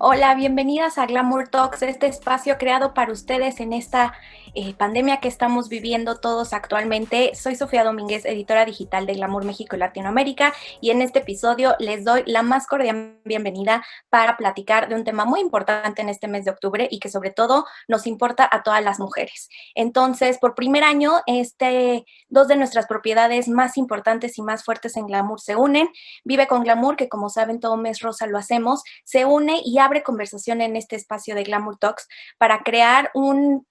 Hola, bienvenidas a Glamour Talks, este espacio creado para ustedes en esta pandemia que estamos viviendo todos actualmente. Soy Sofía Domínguez, editora digital de Glamour México y Latinoamérica, y en este episodio les doy la más cordial bienvenida para platicar de un tema muy importante en este mes de octubre y que sobre todo nos importa a todas las mujeres. Entonces, por primer año, dos de nuestras propiedades más importantes y más fuertes en Glamour se unen. Vive con Glamour, que como saben todo mes rosa lo hacemos, se une y abre conversación en este espacio de Glamour Talks para crear un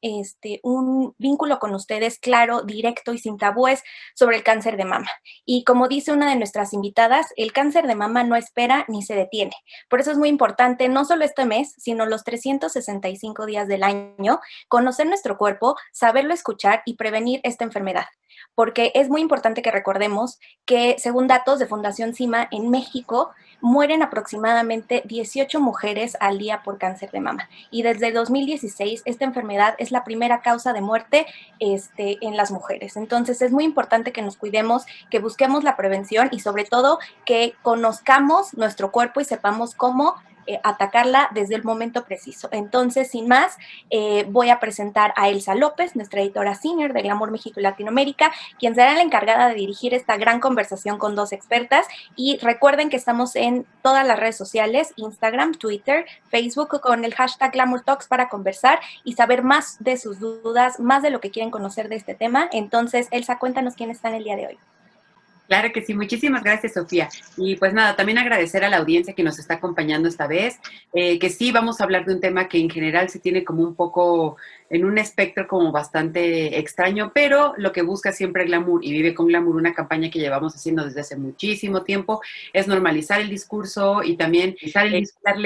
vínculo con ustedes claro, directo y sin tabúes sobre el cáncer de mama. Y como dice una de nuestras invitadas, el cáncer de mama no espera ni se detiene. Por eso es muy importante, no solo este mes, sino los 365 días del año, conocer nuestro cuerpo, saberlo escuchar y prevenir esta enfermedad. Porque es muy importante que recordemos que, según datos de Fundación CIMA, en México mueren aproximadamente 18 mujeres al día por cáncer de mama. Y desde 2016 esta enfermedad es la primera causa de muerte en las mujeres. Entonces es muy importante que nos cuidemos, que busquemos la prevención y sobre todo que conozcamos nuestro cuerpo y sepamos cómo atacarla desde el momento preciso. Entonces, sin más, voy a presentar a Elsa López, nuestra editora senior de Glamour México y Latinoamérica, quien será la encargada de dirigir esta gran conversación con dos expertas. Y recuerden que estamos en todas las redes sociales, Instagram, Twitter, Facebook, con el hashtag Glamour Talks para conversar y saber más de sus dudas, más de lo que quieren conocer de este tema. Entonces, Elsa, cuéntanos quién está en el día de hoy. Claro que sí, muchísimas gracias, Sofía. Y pues nada, también agradecer a la audiencia que nos está acompañando esta vez, que sí vamos a hablar de un tema que en general se tiene como un poco en un espectro como bastante extraño, pero lo que busca siempre Glamour y Vive con Glamour, una campaña que llevamos haciendo desde hace muchísimo tiempo, es normalizar el discurso y también darle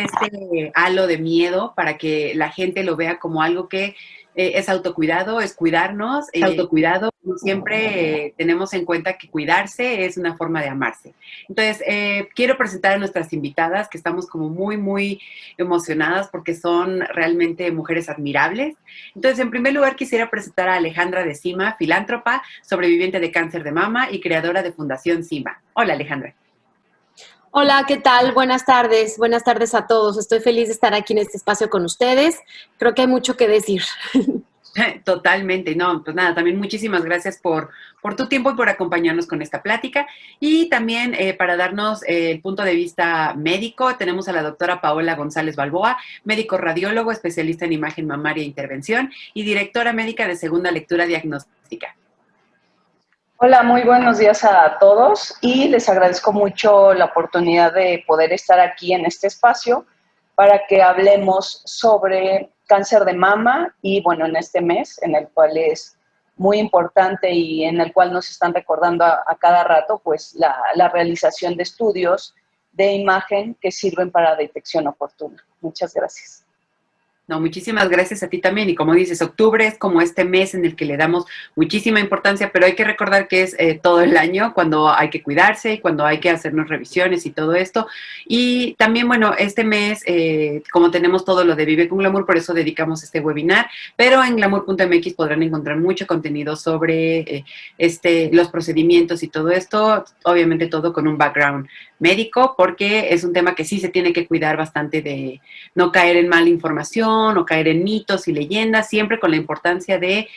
este halo de miedo para que la gente lo vea como algo que es autocuidado, es cuidarnos, autocuidado. Siempre tenemos en cuenta que cuidarse es una forma de amarse. Entonces, quiero presentar a nuestras invitadas, que estamos como muy emocionadas porque son realmente mujeres admirables. Entonces, en primer lugar, quisiera presentar a Alejandra de Cima, filántropa, sobreviviente de cáncer de mama y creadora de Fundación Cima. Hola, Alejandra. Hola, ¿qué tal? Buenas tardes a todos. Estoy feliz de estar aquí en este espacio con ustedes. Creo que hay mucho que decir. Totalmente, no, pues nada, también muchísimas gracias por tu tiempo y por acompañarnos con esta plática. Y también para darnos el punto de vista médico, tenemos a la doctora Paola González Balboa, médico radiólogo, especialista en imagen mamaria e intervención y directora médica de segunda lectura diagnóstica. Hola, muy buenos días a todos y les agradezco mucho la oportunidad de poder estar aquí en este espacio para que hablemos sobre cáncer de mama y bueno, en este mes en el cual es muy importante y en el cual nos están recordando a cada rato pues la realización de estudios de imagen que sirven para detección oportuna. Muchas gracias. No, muchísimas gracias a ti también. Y como dices, octubre es como este mes en el que le damos muchísima importancia, pero hay que recordar que es todo el año cuando hay que cuidarse y cuando hay que hacernos revisiones y todo esto. Y también, bueno, este mes, como tenemos todo lo de Vive con Glamour, por eso dedicamos este webinar, pero en glamour.mx podrán encontrar mucho contenido sobre los procedimientos y todo esto, obviamente todo con un background médico, porque es un tema que sí se tiene que cuidar bastante de no caer en mala información o caer en mitos y leyendas, siempre con la importancia de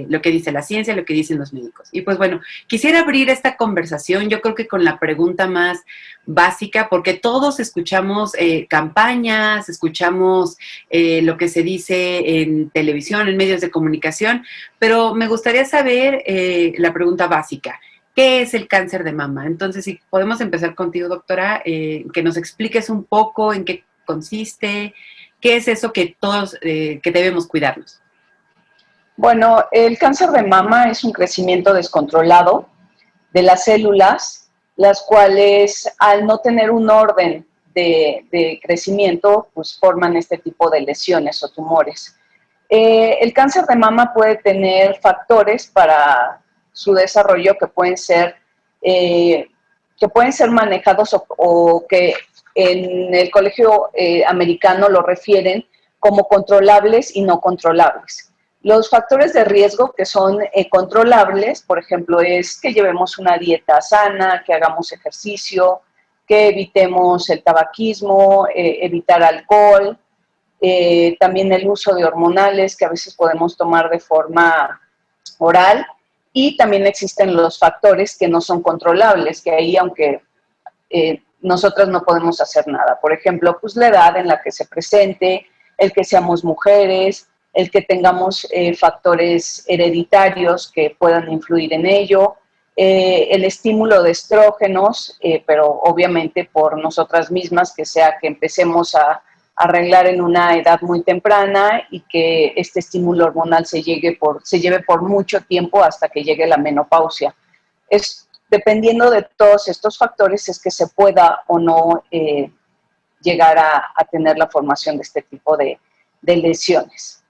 lo que dice la ciencia, lo que dicen los médicos. Y pues bueno, quisiera abrir esta conversación, yo creo que con la pregunta más básica, porque todos escuchamos campañas, escuchamos lo que se dice en televisión, en medios de comunicación, pero me gustaría saber la pregunta básica. ¿Qué es el cáncer de mama? Entonces, si podemos empezar contigo, doctora, que nos expliques un poco en qué consiste, qué es eso que todos que debemos cuidarnos. Bueno, el cáncer de mama es un crecimiento descontrolado de las células, las cuales al no tener un orden de crecimiento, pues forman este tipo de lesiones o tumores. El cáncer de mama puede tener factores para su desarrollo que pueden ser manejados o que en el colegio americano lo refieren como controlables y no controlables. Los factores de riesgo que son controlables, por ejemplo, es que llevemos una dieta sana, que hagamos ejercicio, que evitemos el tabaquismo, evitar alcohol, también el uso de hormonales que a veces podemos tomar de forma oral, y también existen los factores que no son controlables, que ahí aunque nosotras no podemos hacer nada. Por ejemplo, pues la edad en la que se presente, el que seamos mujeres, el que tengamos factores hereditarios que puedan influir en ello, el estímulo de estrógenos, pero obviamente por nosotras mismas, que sea que empecemos a arreglar en una edad muy temprana y que este estímulo hormonal se lleve por mucho tiempo hasta que llegue la menopausia. Dependiendo de todos estos factores es que se pueda o no llegar a tener la formación de este tipo de lesiones.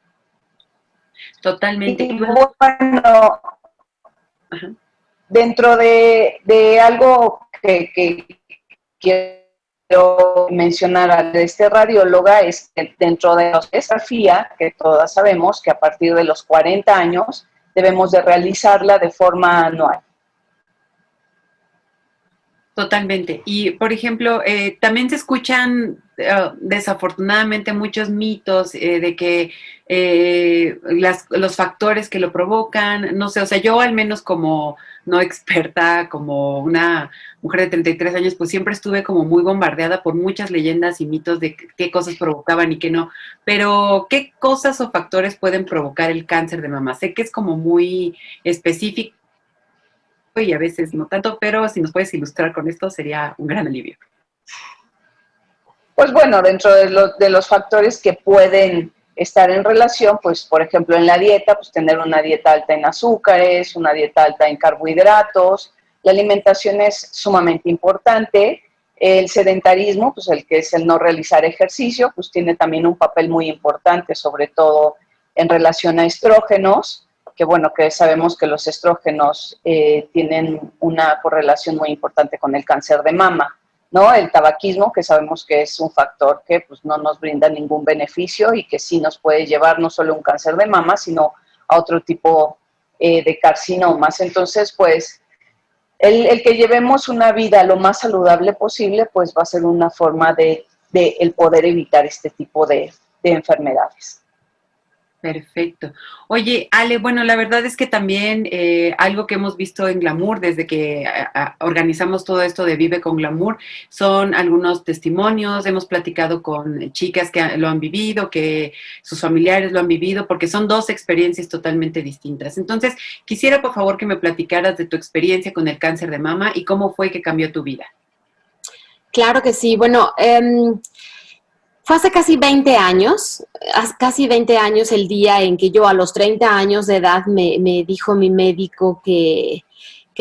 Totalmente. Y bueno, ajá, dentro de algo que quiero mencionar a este radióloga es que dentro de la ecografía, que todas sabemos que a partir de los 40 años debemos de realizarla de forma anual. Totalmente. Y, por ejemplo, también se escuchan desafortunadamente muchos mitos de que los factores que lo provocan, no sé, o sea, yo al menos como no experta, como una mujer de 33 años, pues siempre estuve como muy bombardeada por muchas leyendas y mitos de qué cosas provocaban y qué no. Pero, ¿qué cosas o factores pueden provocar el cáncer de mama? Sé que es como muy específico y a veces no tanto, pero si nos puedes ilustrar con esto sería un gran alivio. Pues bueno, dentro de los factores que pueden estar en relación, pues por ejemplo en la dieta, pues tener una dieta alta en azúcares, una dieta alta en carbohidratos, la alimentación es sumamente importante, el sedentarismo, pues el que es el no realizar ejercicio, pues tiene también un papel muy importante, sobre todo en relación a estrógenos, que bueno, que sabemos que los estrógenos tienen una correlación muy importante con el cáncer de mama, ¿no? El tabaquismo, que sabemos que es un factor que pues, no nos brinda ningún beneficio y que sí nos puede llevar no solo a un cáncer de mama, sino a otro tipo de carcinomas. Entonces, pues, el que llevemos una vida lo más saludable posible, pues va a ser una forma de el poder evitar este tipo de enfermedades. Perfecto. Oye, Ale, bueno, la verdad es que también algo que hemos visto en Glamour desde que organizamos todo esto de Vive con Glamour son algunos testimonios, hemos platicado con chicas que lo han vivido, que sus familiares lo han vivido, porque son dos experiencias totalmente distintas. Entonces, quisiera por favor que me platicaras de tu experiencia con el cáncer de mama y cómo fue que cambió tu vida. Claro que sí. Bueno, fue hace casi 20 años el día en que yo a los 30 años de edad me dijo mi médico que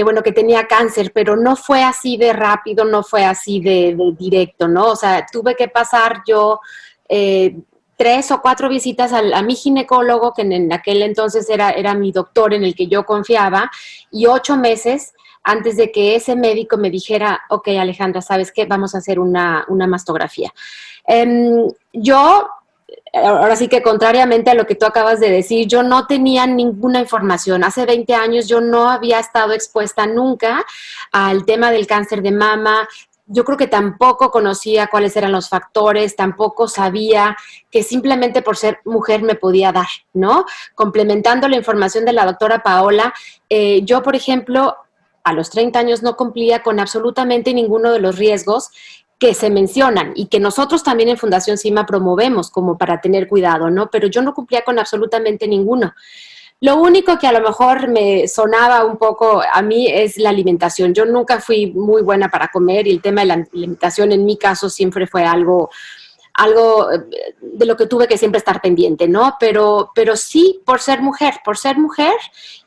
bueno, que tenía cáncer, pero no fue así de rápido, no fue así de directo, ¿no? O sea, tuve que pasar yo 3 o 4 visitas a mi ginecólogo, que en aquel entonces era mi doctor en el que yo confiaba, y 8 meses antes de que ese médico me dijera, ok, Alejandra, ¿sabes qué? Vamos a hacer una mastografía. Yo, ahora sí que contrariamente a lo que tú acabas de decir, yo no tenía ninguna información. Hace 20 años yo no había estado expuesta nunca al tema del cáncer de mama. Yo creo que tampoco conocía cuáles eran los factores, tampoco sabía que simplemente por ser mujer me podía dar, ¿no? Complementando la información de la doctora Paola, yo, por ejemplo, a los 30 años no cumplía con absolutamente ninguno de los riesgos que se mencionan y que nosotros también en Fundación CIMA promovemos como para tener cuidado, ¿no? Pero yo no cumplía con absolutamente ninguno. Lo único que a lo mejor me sonaba un poco a mí es la alimentación. Yo nunca fui muy buena para comer y el tema de la alimentación en mi caso siempre fue algo de lo que tuve que siempre estar pendiente, ¿no? Pero sí por ser mujer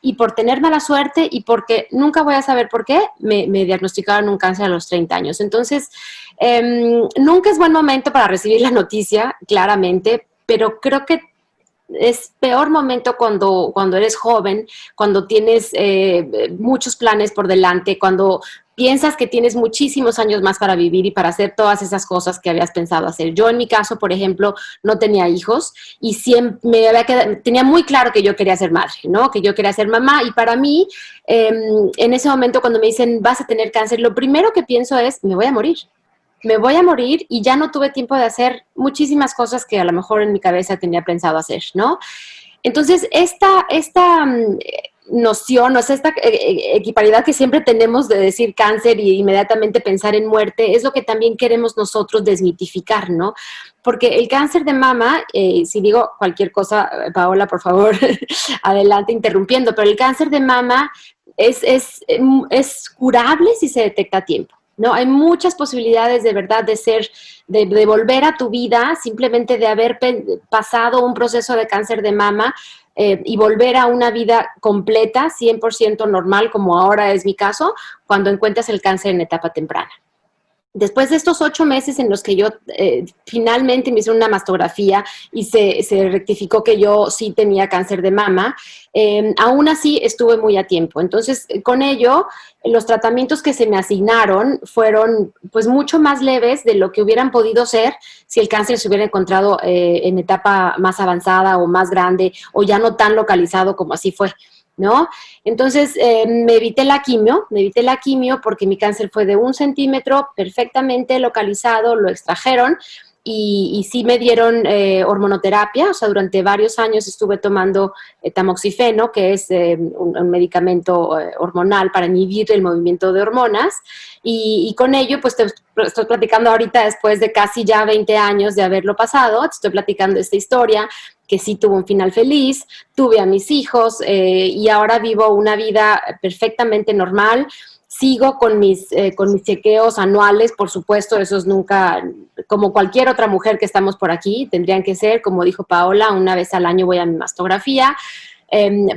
y por tener mala suerte y porque nunca voy a saber por qué me diagnosticaron un cáncer a los 30 años. Entonces, nunca es buen momento para recibir la noticia, claramente, pero creo que es peor momento cuando eres joven, cuando tienes muchos planes por delante, cuando piensas que tienes muchísimos años más para vivir y para hacer todas esas cosas que habías pensado hacer. Yo en mi caso, por ejemplo, no tenía hijos y siempre tenía muy claro que yo quería ser madre, ¿no? Que yo quería ser mamá y para mí, en ese momento cuando me dicen vas a tener cáncer, lo primero que pienso es me voy a morir. me voy a morir y ya no tuve tiempo de hacer muchísimas cosas que a lo mejor en mi cabeza tenía pensado hacer, ¿no? Entonces, esta noción, o sea, esta equiparidad que siempre tenemos de decir cáncer y inmediatamente pensar en muerte, es lo que también queremos nosotros desmitificar, ¿no? Porque el cáncer de mama, si digo cualquier cosa, Paola, por favor, adelante interrumpiendo, pero el cáncer de mama es curable si se detecta a tiempo. ¿No? Hay muchas posibilidades de verdad de volver a tu vida, simplemente de haber pasado un proceso de cáncer de mama y volver a una vida completa, 100% normal, como ahora es mi caso, cuando encuentras el cáncer en etapa temprana. Después de estos 8 meses en los que yo finalmente me hice una mastografía y se rectificó que yo sí tenía cáncer de mama, aún así estuve muy a tiempo. Entonces, con ello, los tratamientos que se me asignaron fueron pues mucho más leves de lo que hubieran podido ser si el cáncer se hubiera encontrado en etapa más avanzada o más grande o ya no tan localizado como así fue, ¿no? Entonces, me evité la quimio porque mi cáncer fue de 1 centímetro, perfectamente localizado, lo extrajeron y sí me dieron hormonoterapia, o sea, durante varios años estuve tomando tamoxifeno, que es un medicamento hormonal para inhibir el movimiento de hormonas, y con ello, pues te estoy platicando ahorita después de casi ya 20 años de haberlo pasado, te estoy platicando esta historia, que sí tuvo un final feliz, tuve a mis hijos y ahora vivo una vida perfectamente normal. Sigo con mis chequeos anuales, por supuesto, esos nunca, como cualquier otra mujer que estamos por aquí, tendrían que ser, como dijo Paola, una vez al año voy a mi mastografía.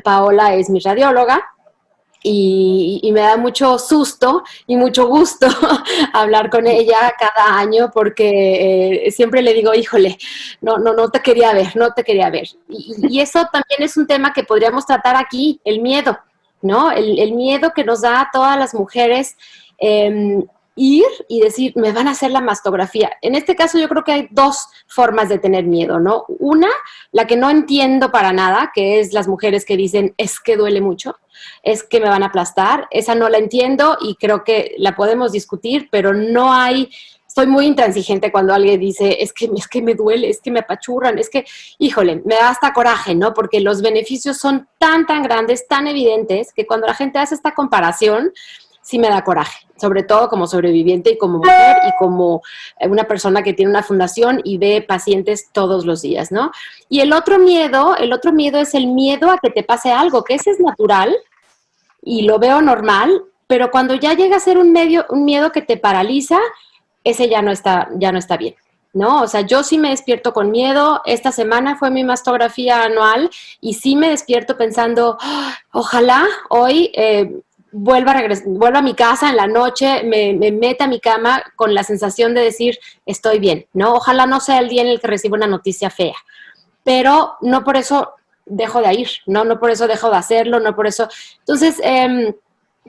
Paola es mi radióloga. Y me da mucho susto y mucho gusto hablar con ella cada año porque siempre le digo, híjole, no te quería ver, no te quería ver. Y eso también es un tema que podríamos tratar aquí, el miedo, ¿no? El miedo que nos da a todas las mujeres ir y decir, me van a hacer la mastografía. En este caso yo creo que hay 2 formas de tener miedo, ¿no? Una, la que no entiendo para nada, que es las mujeres que dicen, es que duele mucho, es que me van a aplastar. Esa no la entiendo y creo que la podemos discutir, pero no hay... Soy muy intransigente cuando alguien dice, es que me duele, es que me apachurran, es que, híjole, me da hasta coraje, ¿no? Porque los beneficios son tan grandes, tan evidentes, que cuando la gente hace esta comparación, sí me da coraje, sobre todo como sobreviviente y como mujer y como una persona que tiene una fundación y ve pacientes todos los días, ¿no? Y el otro miedo es el miedo a que te pase algo, que ese es natural y lo veo normal, pero cuando ya llega a ser un miedo que te paraliza, ese ya no está bien, ¿no? O sea, yo sí me despierto con miedo. Esta semana fue mi mastografía anual y sí me despierto pensando, ojalá hoy vuelva a mi casa en la noche, me meta a mi cama con la sensación de decir, estoy bien, ¿no? Ojalá no sea el día en el que recibo una noticia fea, pero no por eso dejo de ir, no por eso dejo de hacerlo, no por eso. Entonces,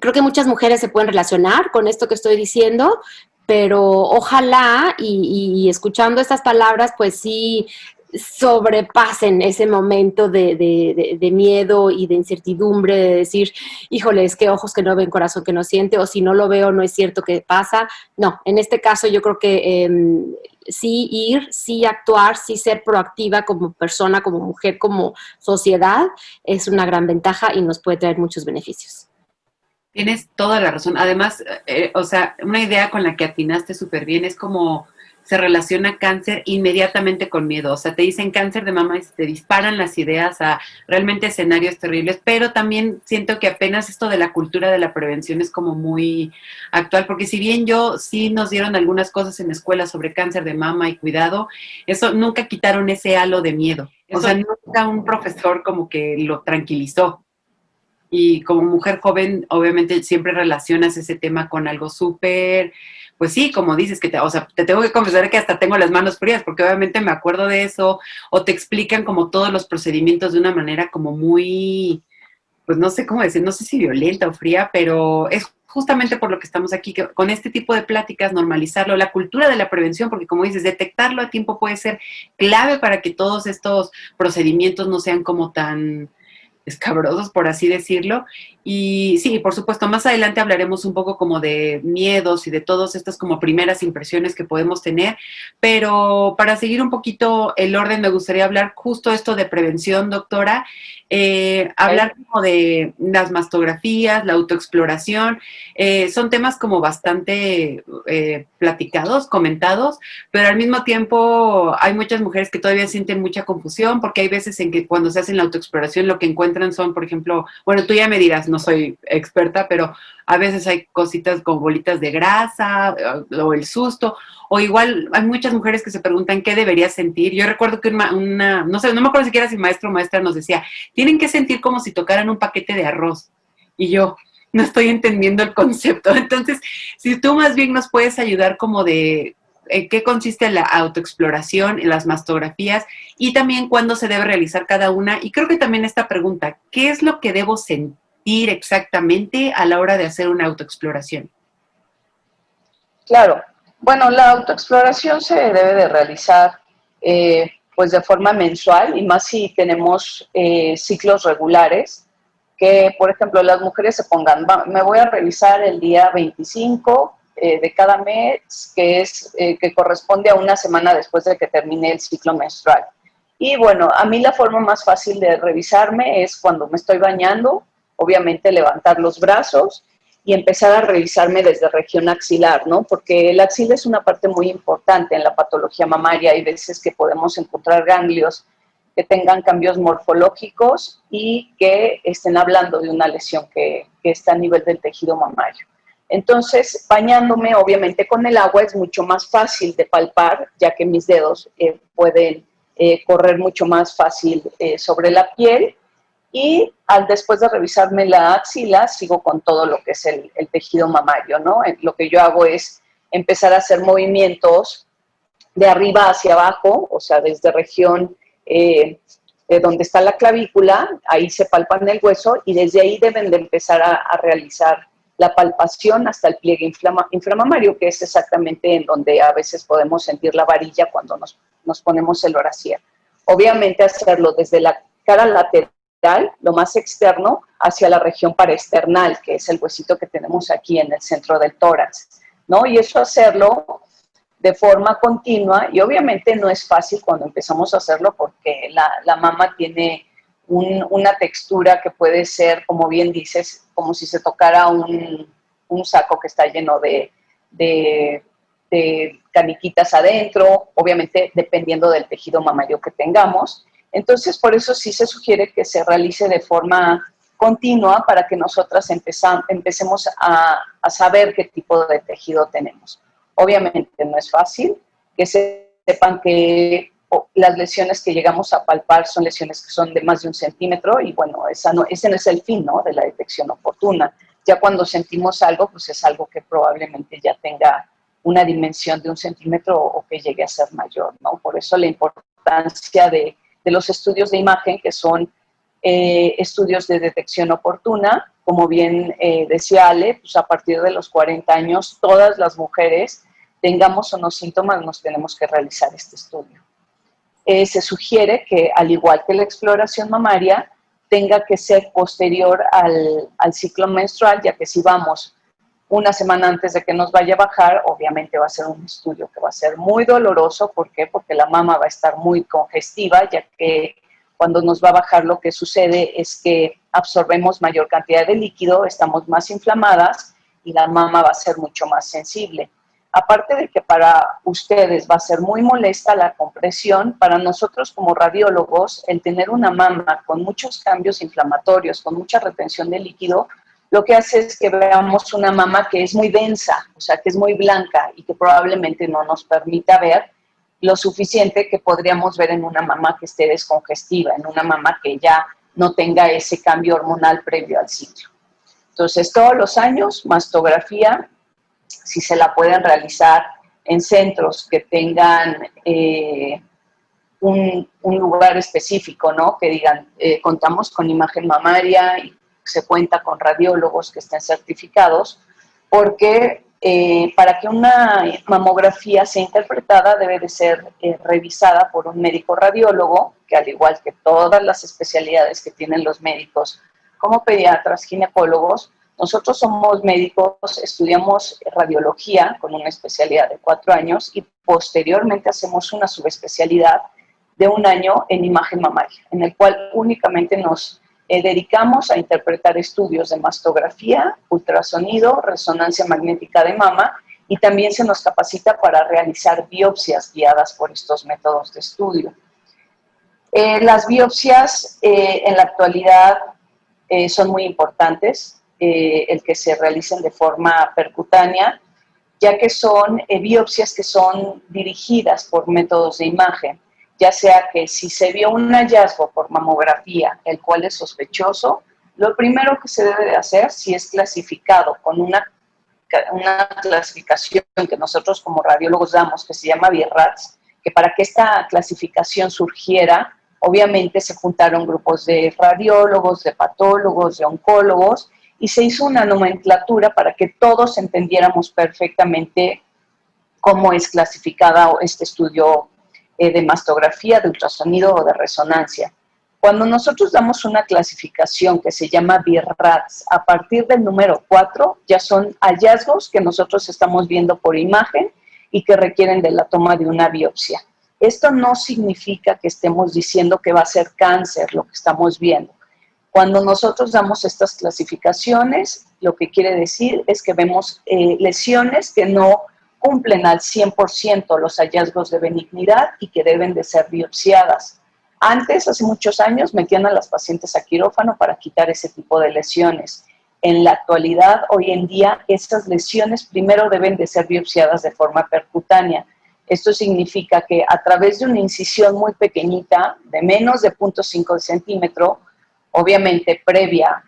creo que muchas mujeres se pueden relacionar con esto que estoy diciendo, pero ojalá y escuchando estas palabras, pues sí sobrepasen ese momento de miedo y de incertidumbre, de decir, híjole, es que ojos que no ven, corazón que no siente, o si no lo veo, no es cierto que pasa. No, en este caso yo creo que sí ir, sí actuar, sí ser proactiva como persona, como mujer, como sociedad, es una gran ventaja y nos puede traer muchos beneficios. Tienes toda la razón. Además, o sea, una idea con la que atinaste súper bien es como se relaciona cáncer inmediatamente con miedo. O sea, te dicen cáncer de mama y te disparan las ideas a realmente escenarios terribles, pero también siento que apenas esto de la cultura de la prevención es como muy actual, porque si bien sí nos dieron algunas cosas en la escuela sobre cáncer de mama y cuidado, eso nunca quitaron ese halo de miedo. O sea, nunca un profesor como que lo tranquilizó. Y como mujer joven, obviamente siempre relacionas ese tema con algo súper, pues sí, como dices, o sea, te tengo que confesar que hasta tengo las manos frías, porque obviamente me acuerdo de eso, o te explican como todos los procedimientos de una manera como muy, pues no sé cómo decir, no sé si violenta o fría, pero es justamente por lo que estamos aquí, que con este tipo de pláticas, normalizarlo, la cultura de la prevención, porque como dices, detectarlo a tiempo puede ser clave para que todos estos procedimientos no sean como tan escabrosos, por así decirlo, Y sí, por supuesto, más adelante hablaremos un poco como de miedos y de todas estas como primeras impresiones que podemos tener, pero para seguir un poquito el orden, me gustaría hablar justo esto de prevención, doctora, hablar como de las mastografías, la autoexploración, son temas como bastante platicados, comentados, pero al mismo tiempo hay muchas mujeres que todavía sienten mucha confusión porque hay veces en que cuando se hacen la autoexploración lo que encuentran son, por ejemplo, bueno, tú ya me dirás, no soy experta, pero a veces hay cositas con bolitas de grasa o el susto, o igual hay muchas mujeres que se preguntan qué debería sentir. Yo recuerdo que no sé, no me acuerdo siquiera si maestro o maestra nos decía, tienen que sentir como si tocaran un paquete de arroz. Y yo, no estoy entendiendo el concepto. Entonces, si tú más bien nos puedes ayudar como de en qué consiste la autoexploración, en las mastografías y también cuándo se debe realizar cada una. Y creo que también esta pregunta, ¿qué es lo que debo sentir exactamente a la hora de hacer una autoexploración? Claro. Bueno, la autoexploración se debe de realizar pues de forma mensual y más si tenemos ciclos regulares, que por ejemplo las mujeres se pongan, me voy a revisar el día 25 de cada mes, que es que corresponde a una semana después de que termine el ciclo menstrual. Y bueno, a mí la forma más fácil de revisarme es cuando me estoy bañando, obviamente levantar los brazos y empezar a revisarme desde región axilar, ¿no? Porque el axila es una parte muy importante en la patología mamaria. Hay veces que podemos encontrar ganglios que tengan cambios morfológicos y que estén hablando de una lesión que está a nivel del tejido mamario. Entonces, bañándome, obviamente, con el agua es mucho más fácil de palpar, ya que mis dedos pueden correr mucho más fácil sobre la piel. Y después de revisarme la axila, sigo con todo lo que es el tejido mamario, ¿no? Lo que yo hago es empezar a hacer movimientos de arriba hacia abajo, o sea, desde región de donde está la clavícula, ahí se palpan el hueso y desde ahí deben de empezar a realizar la palpación hasta el pliegue inframamario, que es exactamente en donde a veces podemos sentir la varilla cuando nos ponemos el brasier. Obviamente hacerlo desde la cara lateral, lo más externo, hacia la región paraesternal, que es el huesito que tenemos aquí en el centro del tórax, ¿no? Y eso hacerlo de forma continua, y obviamente no es fácil cuando empezamos a hacerlo porque la mama tiene una textura que puede ser, como bien dices, como si se tocara un saco que está lleno de caniquitas adentro, obviamente dependiendo del tejido mamario que tengamos. Entonces, por eso sí se sugiere que se realice de forma continua para que nosotras empecemos a saber qué tipo de tejido tenemos. Obviamente no es fácil, que sepan que las lesiones que llegamos a palpar son lesiones que son de más de 1 centímetro y bueno, ese no es el fin, ¿no?, de la detección oportuna. Ya cuando sentimos algo, pues es algo que probablemente ya tenga una dimensión de 1 centímetro o que llegue a ser mayor, ¿no? Por eso la importancia de los estudios de imagen, que son estudios de detección oportuna. Como bien decía Ale, pues a partir de los 40 años, todas las mujeres, tengamos o no síntomas, nos tenemos que realizar este estudio. Se sugiere que, al igual que la exploración mamaria, tenga que ser posterior al ciclo menstrual, ya que si vamos una semana antes de que nos vaya a bajar, obviamente va a ser un estudio que va a ser muy doloroso. ¿Por qué? Porque la mama va a estar muy congestiva, ya que cuando nos va a bajar lo que sucede es que absorbemos mayor cantidad de líquido, estamos más inflamadas y la mama va a ser mucho más sensible. Aparte de que para ustedes va a ser muy molesta la compresión, para nosotros como radiólogos, el tener una mama con muchos cambios inflamatorios, con mucha retención de líquido, lo que hace es que veamos una mama que es muy densa, o sea, que es muy blanca y que probablemente no nos permita ver lo suficiente que podríamos ver en una mama que esté descongestiva, en una mama que ya no tenga ese cambio hormonal previo al ciclo. Entonces, todos los años, mastografía, si se la pueden realizar en centros que tengan un lugar específico, ¿no? Que digan, contamos con imagen mamaria y se cuenta con radiólogos que estén certificados, porque para que una mamografía sea interpretada debe de ser revisada por un médico radiólogo, que al igual que todas las especialidades que tienen los médicos, como pediatras, ginecólogos, nosotros somos médicos, estudiamos radiología con una especialidad de 4 años y posteriormente hacemos una subespecialidad de 1 año en imagen mamaria, en el cual únicamente nos dedicamos a interpretar estudios de mastografía, ultrasonido, resonancia magnética de mama, y también se nos capacita para realizar biopsias guiadas por estos métodos de estudio. Las biopsias en la actualidad son muy importantes, el que se realicen de forma percutánea, ya que son biopsias que son dirigidas por métodos de imagen, ya sea que si se vio un hallazgo por mamografía, el cual es sospechoso, lo primero que se debe de hacer, si es clasificado con una clasificación que nosotros como radiólogos damos, que se llama BIRATS, que para que esta clasificación surgiera, obviamente se juntaron grupos de radiólogos, de patólogos, de oncólogos, y se hizo una nomenclatura para que todos entendiéramos perfectamente cómo es clasificada este estudio de mastografía, de ultrasonido o de resonancia. Cuando nosotros damos una clasificación que se llama BIRATS, a partir del número 4 ya son hallazgos que nosotros estamos viendo por imagen y que requieren de la toma de una biopsia. Esto no significa que estemos diciendo que va a ser cáncer lo que estamos viendo. Cuando nosotros damos estas clasificaciones, lo que quiere decir es que vemos lesiones que no cumplen al 100% los hallazgos de benignidad y que deben de ser biopsiadas. Antes, hace muchos años, metían a las pacientes a quirófano para quitar ese tipo de lesiones. En la actualidad, hoy en día, esas lesiones primero deben de ser biopsiadas de forma percutánea. Esto significa que a través de una incisión muy pequeñita, de menos de 0.5 centímetro, obviamente previa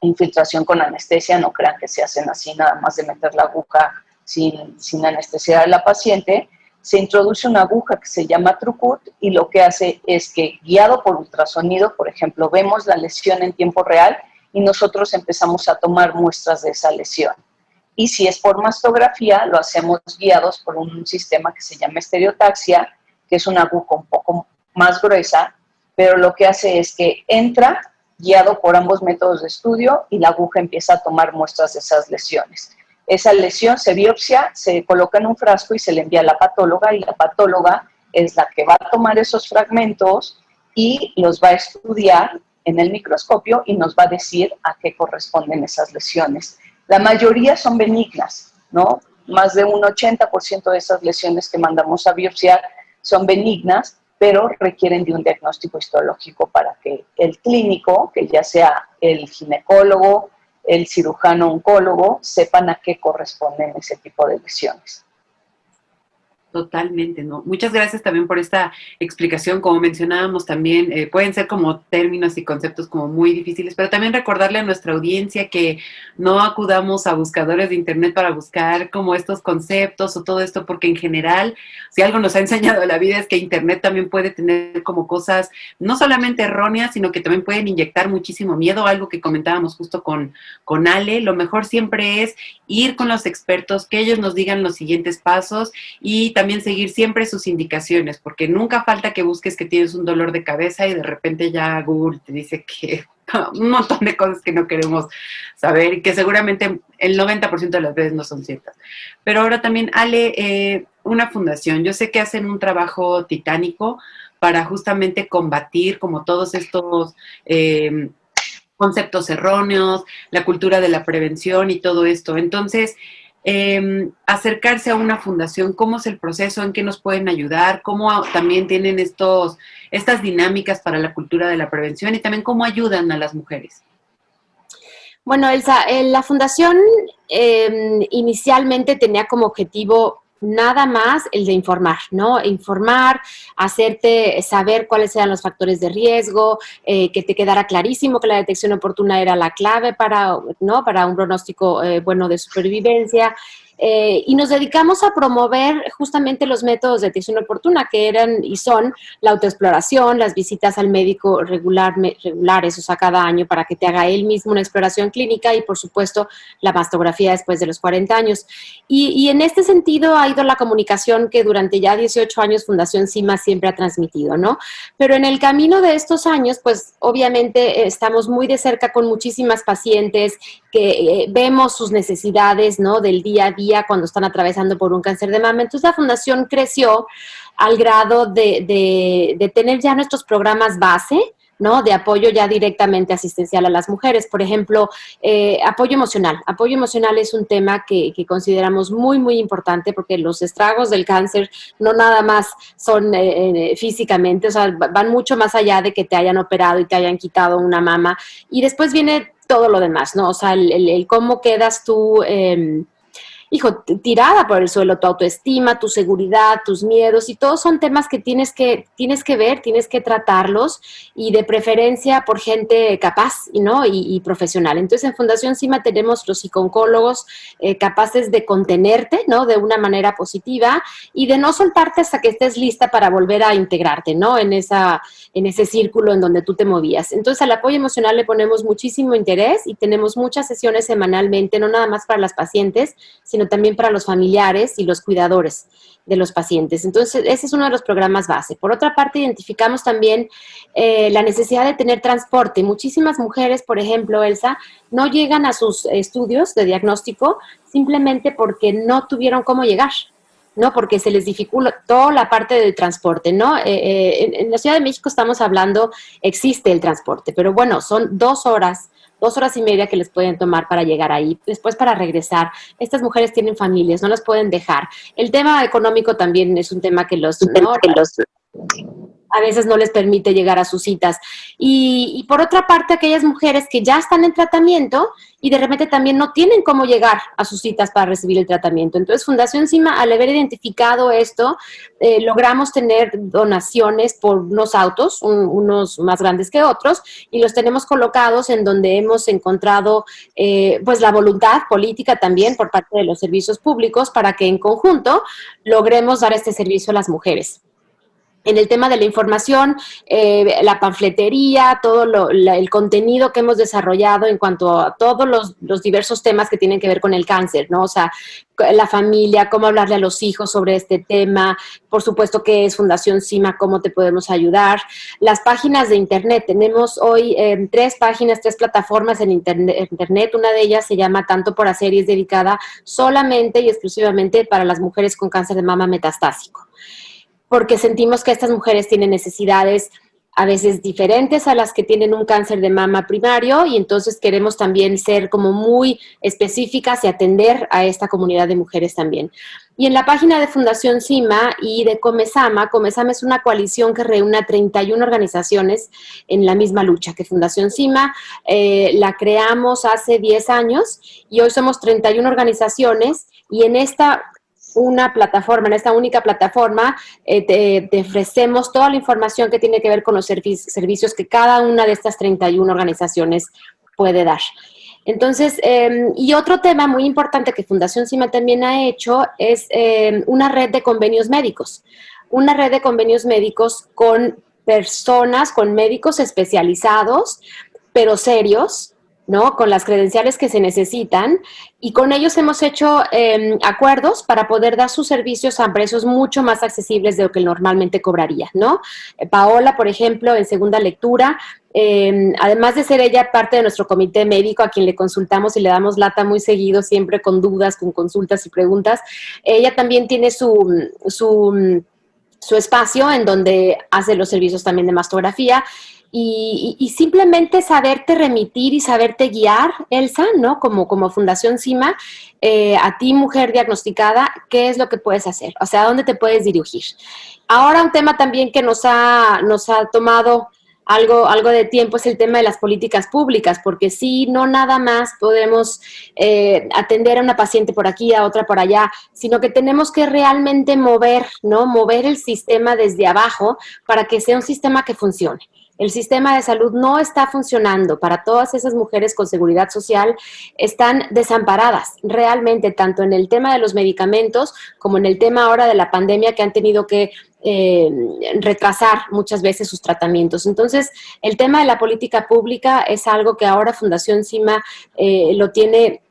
infiltración con anestesia, no crean que se hacen así nada más de meter la aguja sin anestesiar a la paciente, se introduce una aguja que se llama Trucut y lo que hace es que, guiado por ultrasonido, por ejemplo, vemos la lesión en tiempo real y nosotros empezamos a tomar muestras de esa lesión. Y si es por mastografía, lo hacemos guiados por un sistema que se llama estereotaxia, que es una aguja un poco más gruesa, pero lo que hace es que entra guiado por ambos métodos de estudio y la aguja empieza a tomar muestras de esas lesiones. Esa lesión se biopsia, se coloca en un frasco y se le envía a la patóloga, y la patóloga es la que va a tomar esos fragmentos y los va a estudiar en el microscopio y nos va a decir a qué corresponden esas lesiones. La mayoría son benignas, ¿no? Más de un 80% de esas lesiones que mandamos a biopsiar son benignas, pero requieren de un diagnóstico histológico para que el clínico, que ya sea el ginecólogo, el cirujano oncólogo, sepan a qué corresponden ese tipo de lesiones. Totalmente, ¿no? Muchas gracias también por esta explicación. Como mencionábamos también, pueden ser como términos y conceptos como muy difíciles, pero también recordarle a nuestra audiencia que no acudamos a buscadores de internet para buscar como estos conceptos o todo esto, porque en general, si algo nos ha enseñado la vida es que internet también puede tener como cosas no solamente erróneas, sino que también pueden inyectar muchísimo miedo, algo que comentábamos justo con Ale. Lo mejor siempre es ir con los expertos, que ellos nos digan los siguientes pasos y también seguir siempre sus indicaciones, porque nunca falta que busques que tienes un dolor de cabeza y de repente ya Google te dice que un montón de cosas que no queremos saber y que seguramente el 90% de las veces no son ciertas. Pero ahora también, Ale, una fundación, yo sé que hacen un trabajo titánico para justamente combatir como todos estos conceptos erróneos, la cultura de la prevención y todo esto. Entonces, acercarse a una fundación, ¿cómo es el proceso? ¿En qué nos pueden ayudar? ¿Cómo también tienen estas dinámicas para la cultura de la prevención? Y también, ¿cómo ayudan a las mujeres? Bueno, Elsa, la fundación inicialmente tenía como objetivo nada más el de informar, ¿no? Informar, hacerte saber cuáles eran los factores de riesgo, que te quedara clarísimo que la detección oportuna era la clave para, ¿no? Para un pronóstico bueno de supervivencia. y nos dedicamos a promover justamente los métodos de detección oportuna, que eran y son la autoexploración, las visitas al médico regulares, o sea, cada año para que te haga él mismo una exploración clínica y, por supuesto, la mastografía después de los 40 años. Y en este sentido ha ido la comunicación que durante ya 18 años Fundación CIMA siempre ha transmitido, ¿no? Pero en el camino de estos años, pues obviamente estamos muy de cerca con muchísimas pacientes que vemos sus necesidades, ¿no? Del día a día cuando están atravesando por un cáncer de mama. Entonces la fundación creció al grado de tener ya nuestros programas base, ¿no? De apoyo ya directamente asistencial a las mujeres. Por ejemplo, apoyo emocional. Apoyo emocional es un tema que consideramos muy, muy importante porque los estragos del cáncer no nada más son físicamente, o sea, van mucho más allá de que te hayan operado y te hayan quitado una mama. Y después viene todo lo demás, ¿no? O sea, el cómo quedas tú tirada por el suelo, tu autoestima, tu seguridad, tus miedos, y todos son temas que tienes que ver, tienes que tratarlos, y de preferencia por gente capaz, ¿no? Y profesional. Entonces, en Fundación CIMA tenemos los psicólogos capaces de contenerte, ¿no? De una manera positiva y de no soltarte hasta que estés lista para volver a integrarte, ¿no? En ese círculo en donde tú te movías. Entonces, al apoyo emocional le ponemos muchísimo interés y tenemos muchas sesiones semanalmente, no nada más para las pacientes, sino también para los familiares y los cuidadores de los pacientes. Entonces, ese es uno de los programas base. Por otra parte, identificamos también la necesidad de tener transporte. Muchísimas mujeres, por ejemplo, Elsa, no llegan a sus estudios de diagnóstico simplemente porque no tuvieron cómo llegar, ¿no? Porque se les dificultó la parte del transporte, ¿no? En la Ciudad de México estamos hablando, existe el transporte, pero bueno, son 2 horas y media que les pueden tomar para llegar ahí, después para regresar. Estas mujeres tienen familias, no las pueden dejar. El tema económico también es un tema que a veces no les permite llegar a sus citas. Y por otra parte, aquellas mujeres que ya están en tratamiento y de repente también no tienen cómo llegar a sus citas para recibir el tratamiento. Entonces, Fundación CIMA, al haber identificado esto, logramos tener donaciones por unos autos, unos más grandes que otros, y los tenemos colocados en donde hemos encontrado pues la voluntad política también por parte de los servicios públicos para que en conjunto logremos dar este servicio a las mujeres. En el tema de la información, la panfletería, todo el contenido que hemos desarrollado en cuanto a todos los diversos temas que tienen que ver con el cáncer, ¿no? O sea, la familia, cómo hablarle a los hijos sobre este tema, por supuesto qué es Fundación CIMA, cómo te podemos ayudar. Las páginas de internet, tenemos hoy 3 plataformas en internet, una de ellas se llama Tanto por Hacer y es dedicada solamente y exclusivamente para las mujeres con cáncer de mama metastásico, porque sentimos que estas mujeres tienen necesidades a veces diferentes a las que tienen un cáncer de mama primario, y entonces queremos también ser como muy específicas y atender a esta comunidad de mujeres también. Y en la página de Fundación CIMA y de Comesama es una coalición que reúne a 31 organizaciones en la misma lucha que Fundación CIMA. La creamos hace 10 años y hoy somos 31 organizaciones, y en esta única plataforma, te ofrecemos toda la información que tiene que ver con los servicios que cada una de estas 31 organizaciones puede dar. Entonces, y otro tema muy importante que Fundación CIMA también ha hecho es una red de convenios médicos. Una red de convenios médicos con personas, con médicos especializados, pero serios, ¿no? Con las credenciales que se necesitan, y con ellos hemos hecho acuerdos para poder dar sus servicios a precios mucho más accesibles de lo que normalmente cobraría, ¿no? Paola, por ejemplo, en segunda lectura, además de ser ella parte de nuestro comité médico a quien le consultamos y le damos lata muy seguido, siempre con dudas, con consultas y preguntas, ella también tiene su espacio en donde hace los servicios también de mastografía. Y simplemente saberte remitir y saberte guiar, Elsa, ¿no? Como Fundación CIMA, a ti, mujer diagnosticada, ¿qué es lo que puedes hacer? O sea, ¿a dónde te puedes dirigir? Ahora, un tema también que nos ha tomado algo de tiempo es el tema de las políticas públicas, porque sí, no nada más podemos atender a una paciente por aquí, a otra por allá, sino que tenemos que realmente mover, ¿no? Mover el sistema desde abajo para que sea un sistema que funcione. El sistema de salud no está funcionando. Para todas esas mujeres con seguridad social están desamparadas realmente, tanto en el tema de los medicamentos como en el tema ahora de la pandemia, que han tenido que retrasar muchas veces sus tratamientos. Entonces, el tema de la política pública es algo que ahora Fundación CIMA lo tiene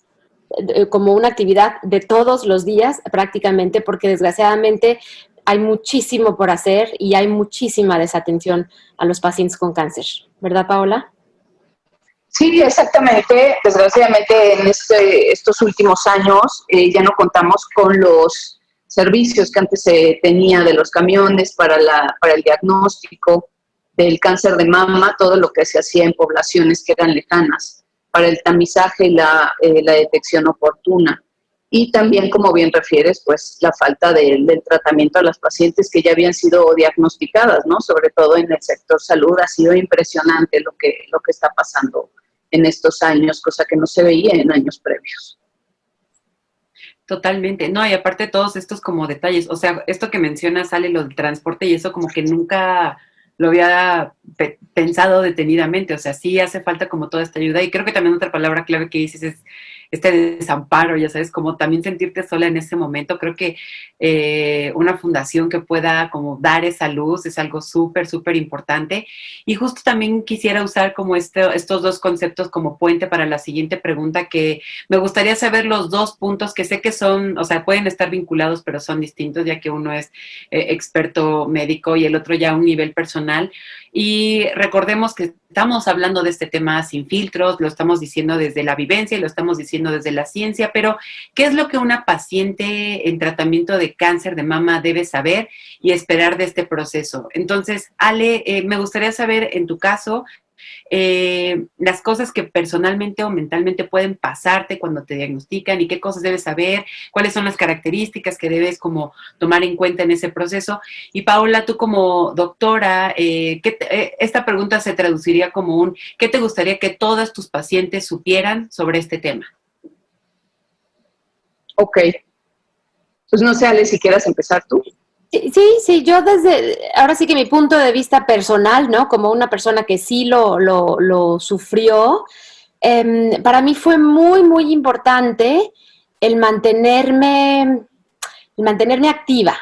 como una actividad de todos los días prácticamente, porque desgraciadamente hay muchísimo por hacer y hay muchísima desatención a los pacientes con cáncer. ¿Verdad, Paola? Sí, exactamente. Desgraciadamente en estos últimos años ya no contamos con los servicios que antes se tenía de los camiones para el diagnóstico del cáncer de mama, todo lo que se hacía en poblaciones que eran lejanas, para el tamizaje y la detección oportuna. Y también, como bien refieres, pues la falta del tratamiento a las pacientes que ya habían sido diagnosticadas, ¿no? Sobre todo en el sector salud ha sido impresionante lo que está pasando en estos años, cosa que no se veía en años previos. Totalmente, no, y aparte todos estos como detalles, o sea, esto que mencionas, sale lo del transporte y eso como que nunca lo había pensado detenidamente, o sea, sí hace falta como toda esta ayuda y creo que también otra palabra clave que dices es este desamparo, ya sabes, como también sentirte sola en ese momento. Creo que una fundación que pueda como dar esa luz es algo súper, súper importante. Y justo también quisiera usar como estos dos conceptos como puente para la siguiente pregunta, que me gustaría saber los dos puntos que sé que son, o sea, pueden estar vinculados, pero son distintos, ya que uno es experto médico y el otro ya a un nivel personal. Y recordemos que estamos hablando de este tema sin filtros, lo estamos diciendo desde la vivencia y lo estamos diciendo desde la ciencia, pero ¿qué es lo que una paciente en tratamiento de cáncer de mama debe saber y esperar de este proceso? Entonces, Ale, me gustaría saber en tu caso, las cosas que personalmente o mentalmente pueden pasarte cuando te diagnostican y qué cosas debes saber, cuáles son las características que debes como tomar en cuenta en ese proceso. Y Paola, tú como doctora, esta pregunta se traduciría como ¿qué te gustaría que todas tus pacientes supieran sobre este tema? Ok. Pues no sé, Ale, si quieras empezar tú. Sí, yo ahora sí que mi punto de vista personal, ¿no? Como una persona que sí lo sufrió, para mí fue muy, muy importante el mantenerme activa.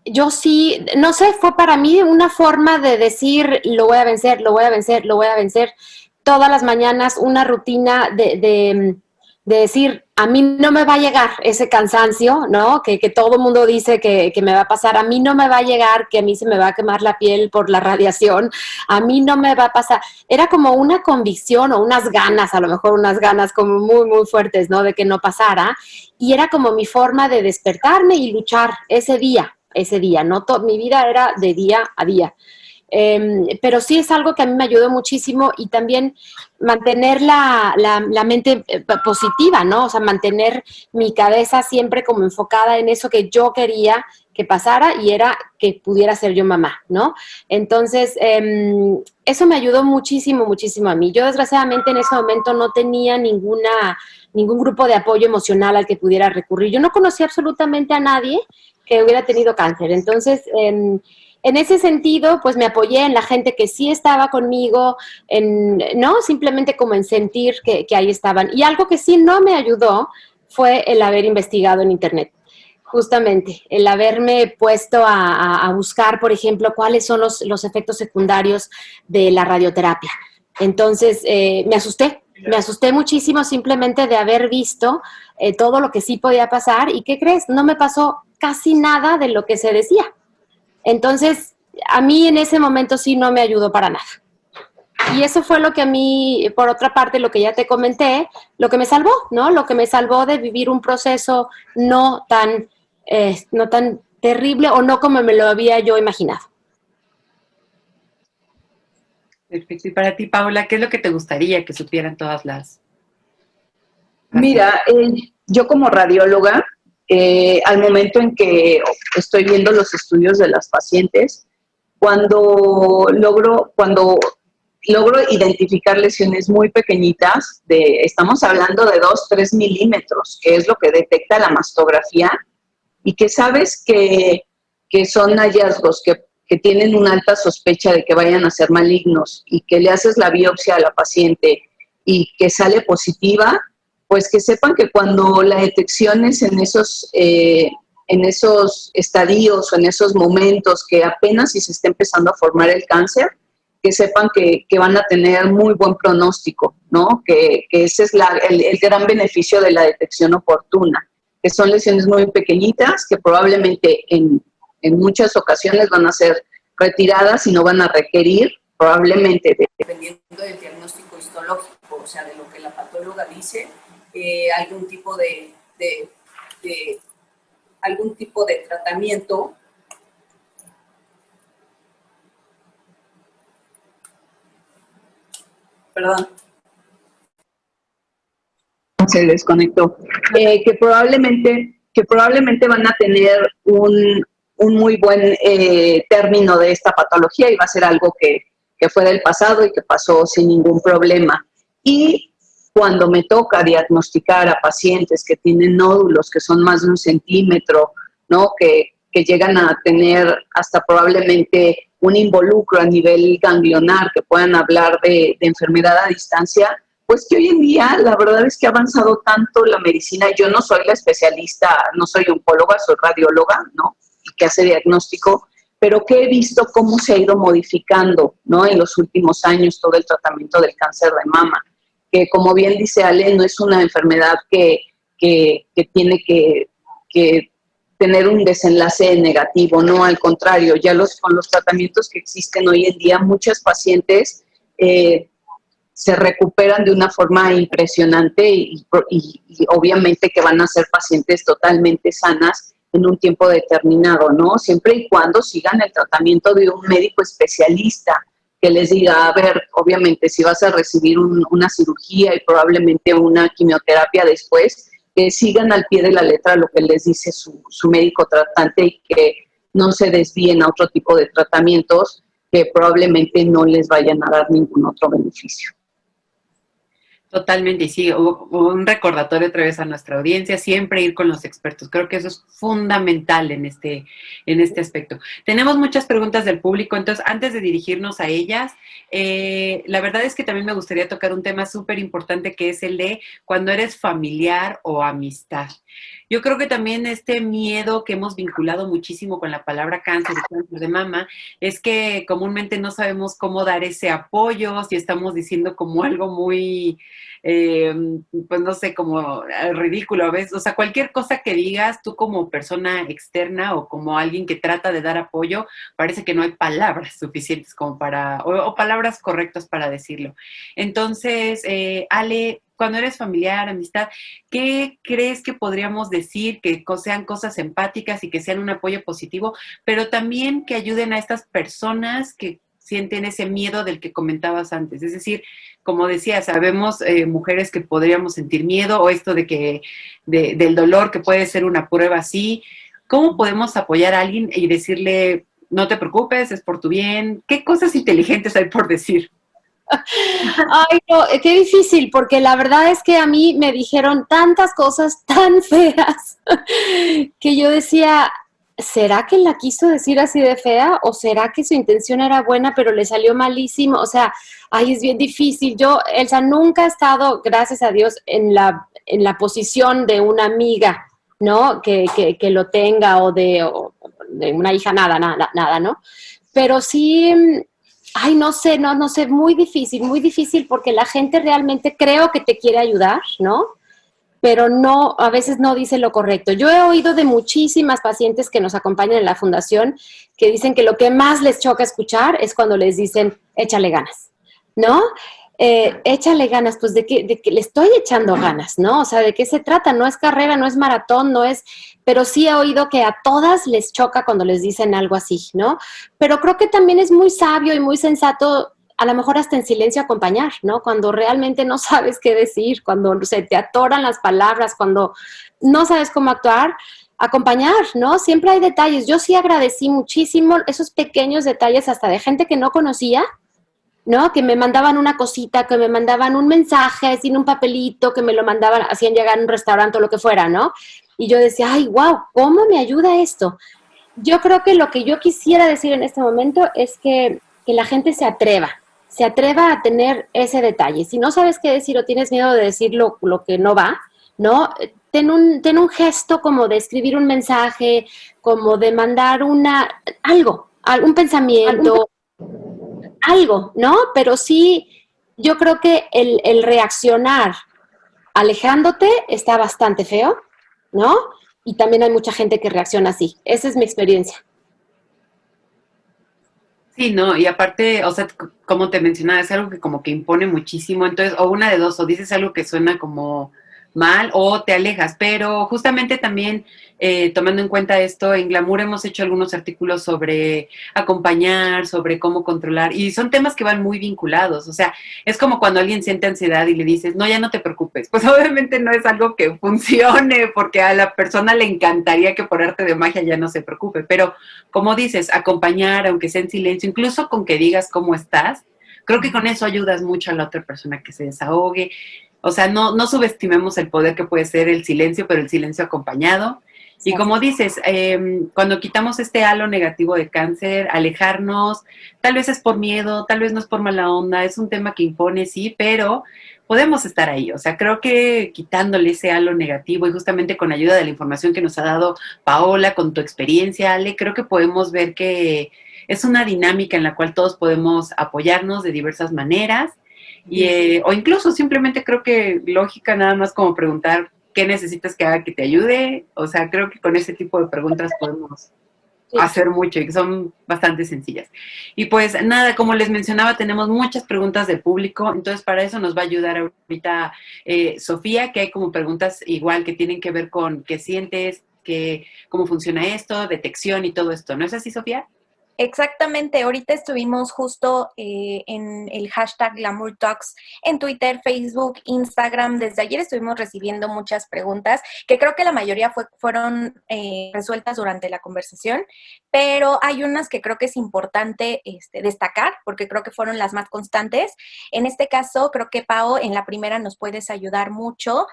Yo sí, no sé, fue para mí una forma de decir, lo voy a vencer, lo voy a vencer, lo voy a vencer. Todas las mañanas una rutina de decir, a mí no me va a llegar ese cansancio, ¿no? Que todo el mundo dice que me va a pasar, a mí no me va a llegar, que a mí se me va a quemar la piel por la radiación, a mí no me va a pasar. Era como una convicción o unas ganas, a lo mejor unas ganas como muy, muy fuertes, ¿no? De que no pasara. Y era como mi forma de despertarme y luchar ese día, ¿no? Mi vida era de día a día. Pero sí es algo que a mí me ayudó muchísimo y también mantener la mente positiva, ¿no? O sea, mantener mi cabeza siempre como enfocada en eso que yo quería que pasara y era que pudiera ser yo mamá, ¿no? Entonces, eso me ayudó muchísimo, muchísimo a mí. Yo desgraciadamente en ese momento no tenía ningún grupo de apoyo emocional al que pudiera recurrir. Yo no conocía absolutamente a nadie que hubiera tenido cáncer. Entonces, en ese sentido, pues me apoyé en la gente que sí estaba conmigo, no simplemente como en sentir que ahí estaban. Y algo que sí no me ayudó fue el haber investigado en Internet. Justamente, el haberme puesto a buscar, por ejemplo, cuáles son los efectos secundarios de la radioterapia. Entonces, me asusté muchísimo simplemente de haber visto todo lo que sí podía pasar. ¿Y qué crees? No me pasó casi nada de lo que se decía. Entonces, a mí en ese momento sí no me ayudó para nada. Y eso fue lo que a mí, por otra parte, lo que ya te comenté, lo que me salvó, ¿no? Lo que me salvó de vivir un proceso no tan terrible o no como me lo había yo imaginado. Perfecto. Y para ti, Paola, ¿qué es lo que te gustaría que supieran todas las? Mira, yo como radióloga, al momento en que estoy viendo los estudios de las pacientes, cuando logro identificar lesiones muy pequeñitas, estamos hablando de 2-3 milímetros, que es lo que detecta la mastografía, y que sabes que son hallazgos que que tienen una alta sospecha de que vayan a ser malignos y que le haces la biopsia a la paciente y que sale positiva, pues que sepan que cuando la detección es en esos estadios o en esos momentos que apenas si se está empezando a formar el cáncer, que sepan que van a tener muy buen pronóstico, ¿no? Que ese es el gran beneficio de la detección oportuna, que son lesiones muy pequeñitas que probablemente en muchas ocasiones van a ser retiradas y no van a requerir probablemente, dependiendo del diagnóstico histológico, o sea, de lo que la patóloga dice, algún tipo de tratamiento. Perdón. Se desconectó. Que probablemente van a tener un muy buen término de esta patología y va a ser algo que fue del pasado y que pasó sin ningún problema. Y cuando me toca diagnosticar a pacientes que tienen nódulos que son más de 1 centímetro, ¿no? Que llegan a tener hasta probablemente un involucro a nivel ganglionar, que puedan hablar de enfermedad a distancia, pues que hoy en día la verdad es que ha avanzado tanto la medicina. Yo no soy la especialista, no soy oncóloga, soy radióloga, ¿no? Y que hace diagnóstico, pero que he visto cómo se ha ido modificando, ¿no? En los últimos años todo el tratamiento del cáncer de mama, que como bien dice Ale, no es una enfermedad que tiene que tener un desenlace negativo, no, al contrario, ya con los tratamientos que existen hoy en día, muchas pacientes se recuperan de una forma impresionante y obviamente que van a ser pacientes totalmente sanas en un tiempo determinado, ¿no? Siempre y cuando sigan el tratamiento de un médico especialista que les diga, a ver, obviamente si vas a recibir una cirugía y probablemente una quimioterapia después, que sigan al pie de la letra lo que les dice su médico tratante y que no se desvíen a otro tipo de tratamientos que probablemente no les vayan a dar ningún otro beneficio. Totalmente, y sí, un recordatorio otra vez a nuestra audiencia, siempre ir con los expertos. Creo que eso es fundamental en este aspecto. Tenemos muchas preguntas del público, entonces antes de dirigirnos a ellas, la verdad es que también me gustaría tocar un tema súper importante que es el de cuando eres familiar o amistad. Yo creo que también este miedo que hemos vinculado muchísimo con la palabra cáncer y cáncer de mama es que comúnmente no sabemos cómo dar ese apoyo, si estamos diciendo como algo muy, pues no sé, como ridículo a veces. O sea, cualquier cosa que digas tú como persona externa o como alguien que trata de dar apoyo, parece que no hay palabras suficientes como o palabras correctas para decirlo. Entonces, Ale, cuando eres familiar, amistad, ¿qué crees que podríamos decir que sean cosas empáticas y que sean un apoyo positivo, pero también que ayuden a estas personas que sienten ese miedo del que comentabas antes? Es decir, como decía, sabemos mujeres que podríamos sentir miedo o esto del dolor que puede ser una prueba así. ¿Cómo podemos apoyar a alguien y decirle, no te preocupes, es por tu bien? ¿Qué cosas inteligentes hay por decir? Ay, no, qué difícil, porque la verdad es que a mí me dijeron tantas cosas tan feas que yo decía, ¿será que la quiso decir así de fea? ¿O será que su intención era buena pero le salió malísimo? O sea, ay, es bien difícil. Yo, Elsa, nunca he estado, gracias a Dios, en la posición de una amiga, ¿no? Que lo tenga o de una hija, nada, ¿no? Pero sí... Ay, no sé, muy difícil porque la gente realmente creo que te quiere ayudar, ¿no? Pero no, a veces no dice lo correcto. Yo he oído de muchísimas pacientes que nos acompañan en la fundación que dicen que lo que más les choca escuchar es cuando les dicen, échale ganas, ¿no? Échale ganas, pues de que le estoy echando ganas, ¿no? O sea, ¿de qué se trata? No es carrera, no es maratón, no es, pero sí he oído que a todas les choca cuando les dicen algo así, ¿no? Pero creo que también es muy sabio y muy sensato, a lo mejor hasta en silencio acompañar, ¿no? Cuando realmente no sabes qué decir, cuando se te atoran las palabras, cuando no sabes cómo actuar, acompañar, ¿no? Siempre hay detalles. Yo sí agradecí muchísimo esos pequeños detalles hasta de gente que no conocía, ¿no? Que me mandaban una cosita, que me mandaban un mensaje sin un papelito, que me lo mandaban, hacían llegar a un restaurante o lo que fuera, ¿no? Y yo decía, ay, wow, ¿cómo me ayuda esto? Yo creo que lo que yo quisiera decir en este momento es que la gente se atreva a tener ese detalle. Si no sabes qué decir o tienes miedo de decir lo que no va, ¿no? Ten un gesto como de escribir un mensaje, como de mandar algún pensamiento, algo, ¿no? Pero sí, yo creo que el reaccionar alejándote está bastante feo, ¿no? Y también hay mucha gente que reacciona así. Esa es mi experiencia. Sí, no, y aparte, o sea, como te mencionaba, es algo que como que impone muchísimo, entonces, o una de dos, o dices algo que suena como mal o te alejas, pero justamente también tomando en cuenta esto, en Glamour hemos hecho algunos artículos sobre acompañar, sobre cómo controlar, y son temas que van muy vinculados, o sea, es como cuando alguien siente ansiedad y le dices, no, ya no te preocupes, pues obviamente no es algo que funcione, porque a la persona le encantaría que por arte de magia ya no se preocupe, pero como dices, acompañar, aunque sea en silencio, incluso con que digas cómo estás, creo que con eso ayudas mucho a la otra persona que se desahogue. O sea, no subestimemos el poder que puede ser el silencio, pero el silencio acompañado. Y como dices, cuando quitamos este halo negativo de cáncer, alejarnos, tal vez es por miedo, tal vez no es por mala onda, es un tema que impone, sí, pero podemos estar ahí. O sea, creo que quitándole ese halo negativo y justamente con ayuda de la información que nos ha dado Paola, con tu experiencia, Ale, creo que podemos ver que es una dinámica en la cual todos podemos apoyarnos de diversas maneras. Y, o incluso simplemente creo que lógica nada más como preguntar qué necesitas que haga que te ayude. O sea, creo que con ese tipo de preguntas podemos hacer mucho y que son bastante sencillas. Y pues nada, como les mencionaba, tenemos muchas preguntas del público, entonces para eso nos va a ayudar ahorita Sofía, que hay como preguntas igual que tienen que ver con qué sientes, cómo funciona esto, detección y todo esto. ¿No es así, Sofía? Exactamente, ahorita estuvimos justo en el hashtag Glamour Talks en Twitter, Facebook, Instagram. Desde ayer estuvimos recibiendo muchas preguntas que creo que la mayoría fueron resueltas durante la conversación, pero hay unas que creo que es importante destacar porque creo que fueron las más constantes. En este caso, creo que Pao, en la primera nos puedes ayudar mucho.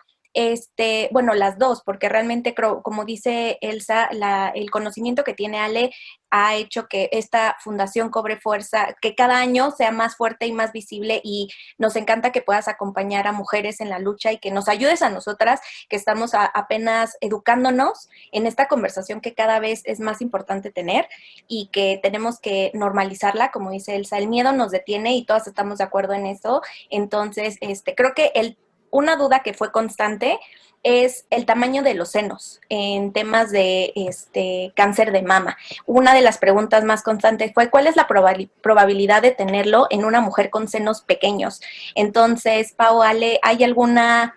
Bueno, las dos, porque realmente creo, como dice Elsa, el conocimiento que tiene Ale ha hecho que esta fundación cobre fuerza, que cada año sea más fuerte y más visible, y nos encanta que puedas acompañar a mujeres en la lucha y que nos ayudes a nosotras que estamos apenas educándonos en esta conversación que cada vez es más importante tener y que tenemos que normalizarla, como dice Elsa, el miedo nos detiene y todas estamos de acuerdo en eso. Entonces, creo que una duda que fue constante es el tamaño de los senos en temas de cáncer de mama. Una de las preguntas más constantes fue ¿cuál es la probabilidad de tenerlo en una mujer con senos pequeños? Entonces, Pau, Ale, ¿hay alguna,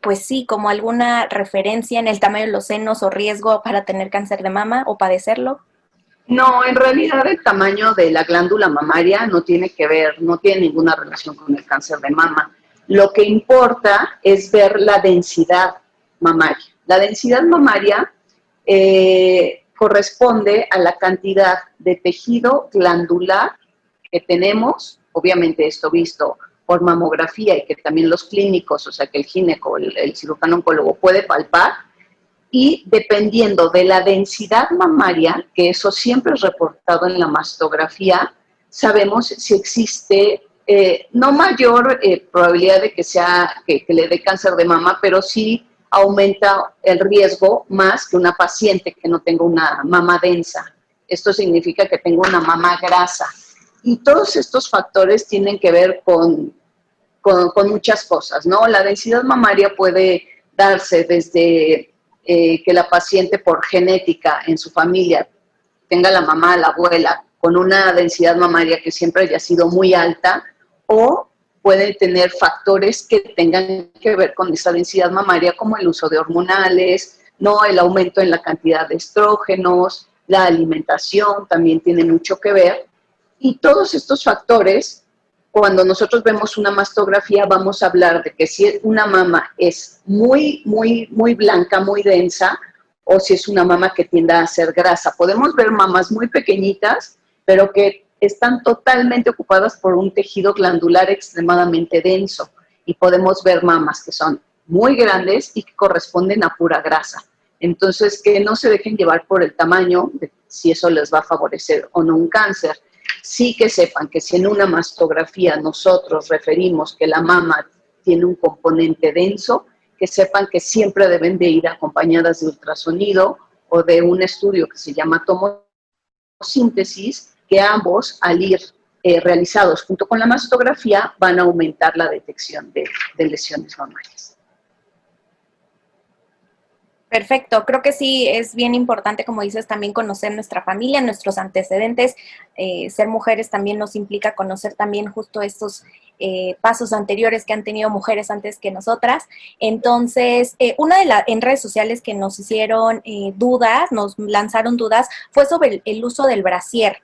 pues sí, como alguna referencia en el tamaño de los senos o riesgo para tener cáncer de mama o padecerlo? No, en realidad el tamaño de la glándula mamaria no tiene que ver, no tiene ninguna relación con el cáncer de mama. Lo que importa es ver la densidad mamaria. La densidad mamaria corresponde a la cantidad de tejido glandular que tenemos, obviamente esto visto por mamografía y que también los clínicos, o sea que el gineco, el cirujano oncólogo puede palpar, y dependiendo de la densidad mamaria, que eso siempre es reportado en la mastografía, sabemos si existe no mayor probabilidad de que le dé cáncer de mama, pero sí aumenta el riesgo más que una paciente que no tenga una mama densa. Esto significa que tenga una mama grasa. Y todos estos factores tienen que ver con muchas cosas, ¿no? La densidad mamaria puede darse desde que la paciente por genética en su familia tenga la mamá, la abuela, con una densidad mamaria que siempre haya sido muy alta, o puede tener factores que tengan que ver con esa densidad mamaria, como el uso de hormonales, ¿no? El aumento en la cantidad de estrógenos, la alimentación también tiene mucho que ver. Y todos estos factores, cuando nosotros vemos una mastografía, vamos a hablar de que si una mama es muy blanca, muy densa, o si es una mama que tiende a ser grasa. Podemos ver mamas muy pequeñitas, pero que están totalmente ocupadas por un tejido glandular extremadamente denso. Y podemos ver mamas que son muy grandes y que corresponden a pura grasa. Entonces, que no se dejen llevar por el tamaño, de si eso les va a favorecer o no un cáncer. Sí que sepan que si en una mastografía nosotros referimos que la mama tiene un componente denso, que sepan que siempre deben de ir acompañadas de ultrasonido o de un estudio que se llama tomosíntesis, que ambos, al ir realizados junto con la mastografía, van a aumentar la detección de lesiones mamarias. Perfecto, creo que sí es bien importante, como dices, también conocer nuestra familia, nuestros antecedentes. Ser mujeres también nos implica conocer también justo estos pasos anteriores que han tenido mujeres antes que nosotras. Entonces, en redes sociales que nos hicieron dudas, nos lanzaron dudas, fue sobre el uso del brasier.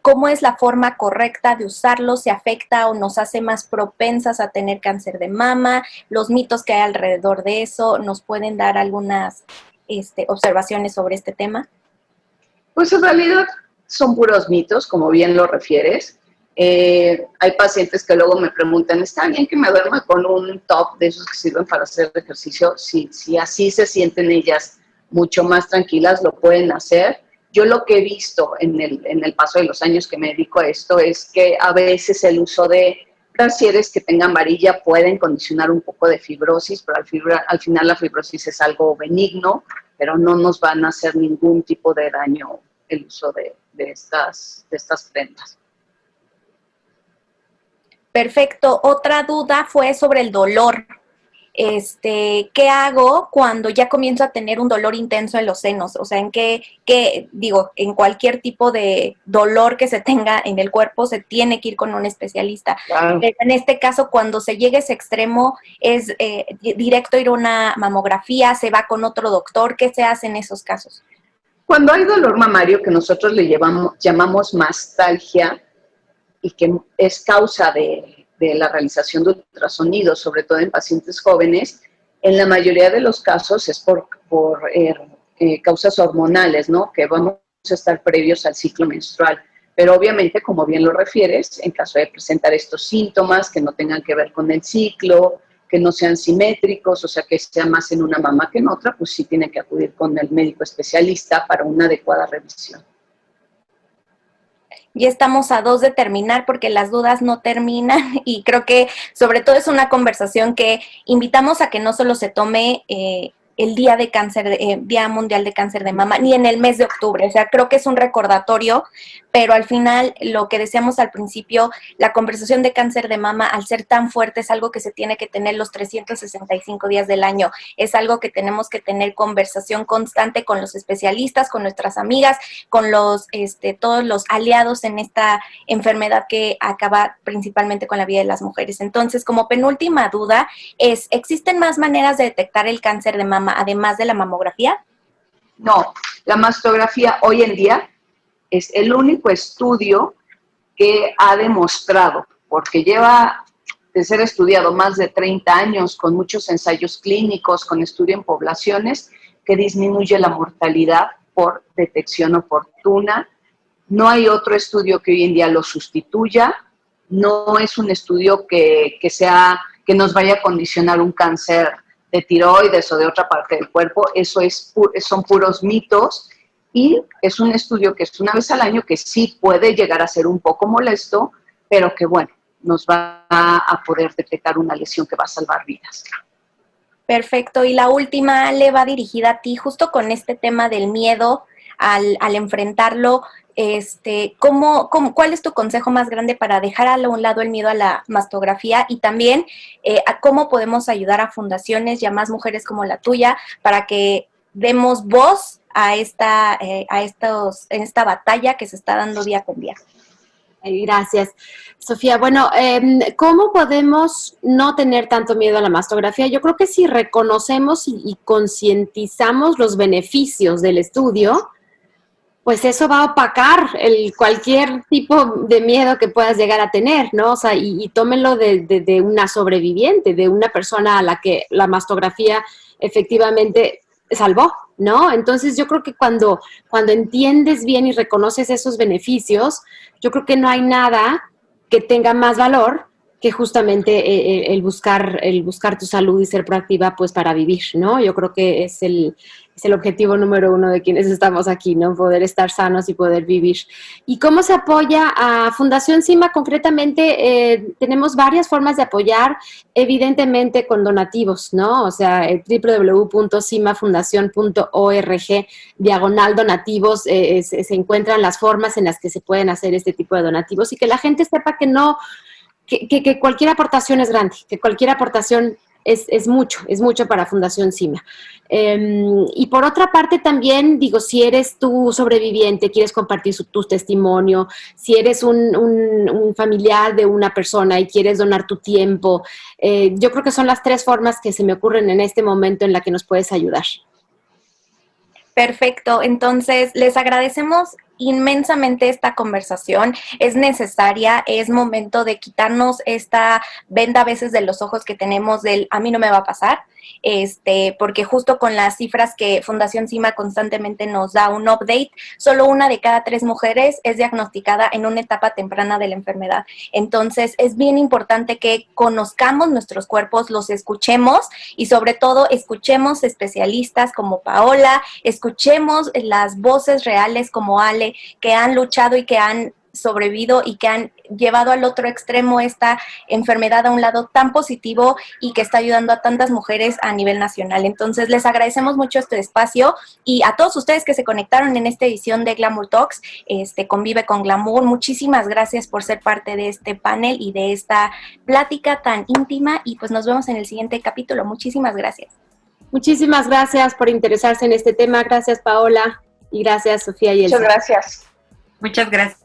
Cómo es la forma correcta de usarlo, si afecta o nos hace más propensas a tener cáncer de mama, los mitos que hay alrededor de eso. ¿Nos pueden dar algunas observaciones sobre este tema? Pues en realidad son puros mitos, como bien lo refieres. Hay pacientes que luego me preguntan, ¿está bien que me duerma con un top de esos que sirven para hacer ejercicio? Si así se sienten ellas mucho más tranquilas, lo pueden hacer. Yo lo que he visto en el paso de los años que me dedico a esto es que a veces el uso de brasieres que tengan varilla pueden condicionar un poco de fibrosis, pero al final la fibrosis es algo benigno, pero no nos van a hacer ningún tipo de daño el uso de estas prendas. Perfecto. Otra duda fue sobre el dolor. ¿Qué hago cuando ya comienzo a tener un dolor intenso en los senos? O sea, en cualquier tipo de dolor que se tenga en el cuerpo, se tiene que ir con un especialista. Claro. Pero en este caso, cuando se llega a ese extremo, es directo ir a una mamografía, se va con otro doctor. ¿Qué se hace en esos casos? Cuando hay dolor mamario, que nosotros le llamamos mastalgia, y que es causa de la realización de ultrasonidos, sobre todo en pacientes jóvenes, en la mayoría de los casos es por causas hormonales, ¿no? Que vamos a estar previos al ciclo menstrual. Pero obviamente, como bien lo refieres, en caso de presentar estos síntomas que no tengan que ver con el ciclo, que no sean simétricos, o sea, que sea más en una mama que en otra, pues sí tiene que acudir con el médico especialista para una adecuada revisión. Ya estamos a 2 de terminar porque las dudas no terminan y creo que sobre todo es una conversación que invitamos a que no solo se tome el Día de Cáncer, Día Mundial de Cáncer de Mama, ni en el mes de octubre. O sea, creo que es un recordatorio, pero al final, lo que decíamos al principio, la conversación de cáncer de mama, al ser tan fuerte, es algo que se tiene que tener los 365 días del año. Es algo que tenemos que tener conversación constante con los especialistas, con nuestras amigas, con todos los aliados en esta enfermedad que acaba principalmente con la vida de las mujeres. Entonces, como penúltima duda, ¿existen más maneras de detectar el cáncer de mama además de la mamografía? No, la mastografía hoy en día es el único estudio que ha demostrado, porque lleva de ser estudiado más de 30 años, con muchos ensayos clínicos, con estudio en poblaciones, que disminuye la mortalidad por detección oportuna. No hay otro estudio que hoy en día lo sustituya. No es un estudio que nos vaya a condicionar un cáncer de tiroides o de otra parte del cuerpo. Eso son puros mitos, y es un estudio que es una vez al año, que sí puede llegar a ser un poco molesto, pero que bueno, nos va a poder detectar una lesión que va a salvar vidas. Perfecto. Y la última, Ale, va dirigida a ti, justo con este tema del miedo al enfrentarlo. ¿Cuál es tu consejo más grande para dejar a un lado el miedo a la mastografía, y también a cómo podemos ayudar a fundaciones y a más mujeres como la tuya para que demos voz en esta batalla que se está dando día con día? Gracias, Sofía. Bueno, ¿cómo podemos no tener tanto miedo a la mastografía? Yo creo que si reconocemos y concientizamos los beneficios del estudio, pues eso va a opacar cualquier tipo de miedo que puedas llegar a tener, ¿no? O sea, y tómenlo de una sobreviviente, de una persona a la que la mastografía efectivamente salvó, ¿no? Entonces yo creo que cuando entiendes bien y reconoces esos beneficios, yo creo que no hay nada que tenga más valor que justamente el buscar tu salud y ser proactiva, pues para vivir, ¿no? Yo creo que es el objetivo número uno de quienes estamos aquí, ¿no? Poder estar sanos y poder vivir. ¿Y cómo se apoya a Fundación CIMA? Concretamente, tenemos varias formas de apoyar, evidentemente con donativos, ¿no? O sea, www.cimafundacion.org/donativos se encuentran las formas en las que se pueden hacer este tipo de donativos y que la gente sepa que no, que cualquier aportación es grande, que cualquier aportación es mucho para Fundación CIMA. Y por otra parte también, digo, si eres tú sobreviviente, quieres compartir tu testimonio, si eres un familiar de una persona y quieres donar tu tiempo, yo creo que son las 3 formas que se me ocurren en este momento en la que nos puedes ayudar. Perfecto, entonces les agradecemos inmensamente esta conversación, es necesaria, es momento de quitarnos esta venda a veces de los ojos que tenemos del a mí no me va a pasar, porque justo con las cifras que Fundación CIMA constantemente nos da un update, solo 1 de cada 3 mujeres es diagnosticada en una etapa temprana de la enfermedad. Entonces es bien importante que conozcamos nuestros cuerpos, los escuchemos y sobre todo escuchemos especialistas como Paola, escuchemos las voces reales como Ale, que han luchado y que han sobrevivido y que han llevado al otro extremo esta enfermedad a un lado tan positivo y que está ayudando a tantas mujeres a nivel nacional. Entonces, les agradecemos mucho este espacio y a todos ustedes que se conectaron en esta edición de Glamour Talks, Convive con Glamour. Muchísimas gracias por ser parte de este panel y de esta plática tan íntima y pues nos vemos en el siguiente capítulo. Muchísimas gracias. Muchísimas gracias por interesarse en este tema. Gracias, Paola. Y gracias, Sofía y Elsa. Muchas gracias. Muchas gracias.